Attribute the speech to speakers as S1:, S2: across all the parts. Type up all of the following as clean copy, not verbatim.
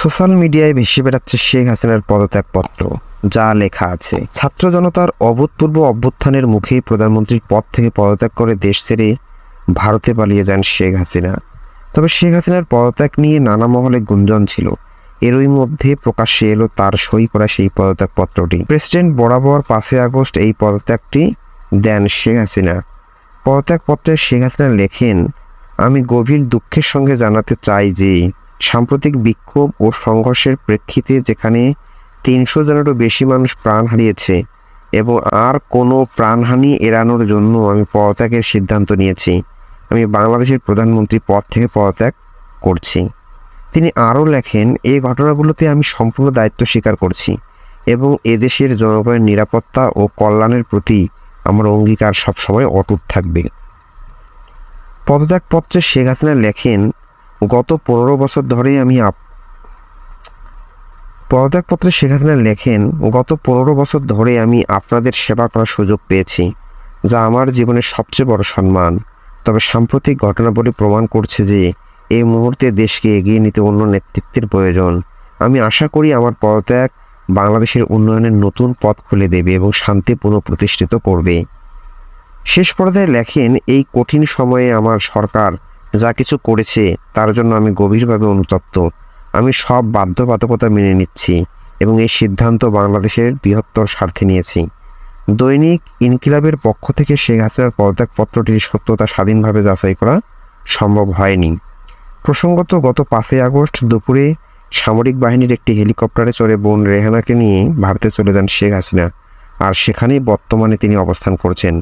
S1: Social মিডিয়ায় ভেসে বেড়াচ্ছে শেখ হাসিনার পদত্যাগপত্র, যা লেখা আছে, ছাত্র জনতার অভূতপূর্ব অভ্যুত্থানের মুখেই প্রধানমন্ত্রীর পদ থেকে পদত্যাগ করে দেশ ছেড়ে ভারতে পালিয়ে যান শেখ হাসিনা। তবে শেখ হাসিনার পদত্যাগ নিয়ে নানা মহলে গুঞ্জন ছিল। এরই মধ্যে প্রকাশ্যে এলো তার সই করা সেই পদত্যাগপত্রটি। প্রেসিডেন্ট বরাবর 5 আগস্ট এই পদত্যাগটি দেন শেখ হাসিনা। পদত্যাগপত্রে শেখ হাসিনা লেখেন, আমি গভীর দুঃখের সঙ্গে জানাতে চাই যে সাম্প্রতিক বিক্ষোভ ও সংঘর্ষের প্রেক্ষিতে যেখানে 300 জনেরও বেশি মানুষ প্রাণ হারিয়েছে এবং আর কোনো প্রাণহানি এড়ানোর জন্য আমি পদত্যাগের সিদ্ধান্ত নিয়েছি। আমি বাংলাদেশের প্রধানমন্ত্রী পদ থেকে পদত্যাগ করছি। তিনি আরও লেখেন, এই ঘটনাগুলোতে আমি সম্পূর্ণ দায়িত্ব স্বীকার করছি এবং এদেশের জনগণের নিরাপত্তা ও কল্যাণের প্রতি আমার অঙ্গীকার সবসময় অটুট থাকবে। পদত্যাগপত্রে শেখ হাসিনা লেখেন, গত 15 বছর ধরে আমি আপনাদের সেবা করার সুযোগ পেয়েছি, যা আমার জীবনের সবচেয়ে বড় সম্মান। তবে সাম্প্রতিক ঘটনাবলী প্রমাণ করছে যে এই মুহূর্তে দেশকে এগিয়ে নিতে অন্য নেতৃত্বের প্রয়োজন। আমি আশা করি আমার পদত্যাগ বাংলাদেশের উন্নয়নের নতুন পথ খুলে দেবে এবং শান্তি পুনঃপ্রতিষ্ঠিত করবে। শেষ পর্যায়ে লেখেন, এই কঠিন সময়ে আমার সরকার যা কিছু করেছে তার জন্য আমি গভীরভাবে অনুতপ্ত। আমি সব বাধ্যবাধকতা মেনে নিচ্ছি এবং এই সিদ্ধান্ত বাংলাদেশের বৃহত্তর স্বার্থে নিয়েছি। দৈনিক ইনকিলাবের পক্ষ থেকে শেখ হাসিনার পদত্যাগপত্রটির সত্যতা স্বাধীনভাবে যাচাই করা সম্ভব হয়নি। প্রসঙ্গত, গত 5 আগস্ট দুপুরে সামরিক বাহিনীর একটি হেলিকপ্টারে চড়ে বোন রেহানাকে নিয়ে ভারতে চলে যান শেখ হাসিনা, আর সেখানেই বর্তমানে তিনি অবস্থান করছেন।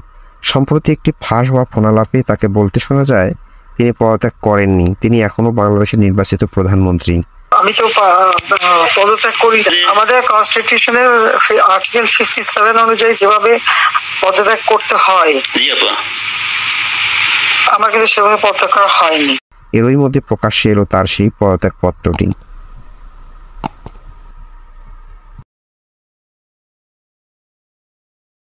S1: সম্প্রতি একটি ফাঁস বা ফোনালাপে তাকে বলতে শোনা যায় তিনি পদত্যাগ করেননি, তিনি এখনও বাংলাদেশের নির্বাচিত প্রধানমন্ত্রী।
S2: আমি তো পদত্যাগ করি। আমাদের কনস্টিটিউশনের আর্টিকেল 57 অনুযায়ী যেভাবে পদত্যাগ করতে হয়, আমার কিন্তু সেভাবে পদত্যাগ করা হয়নি।
S1: এরই মধ্যে প্রকাশ্যে এলো তার সেই পদত্যাগপত্রটি।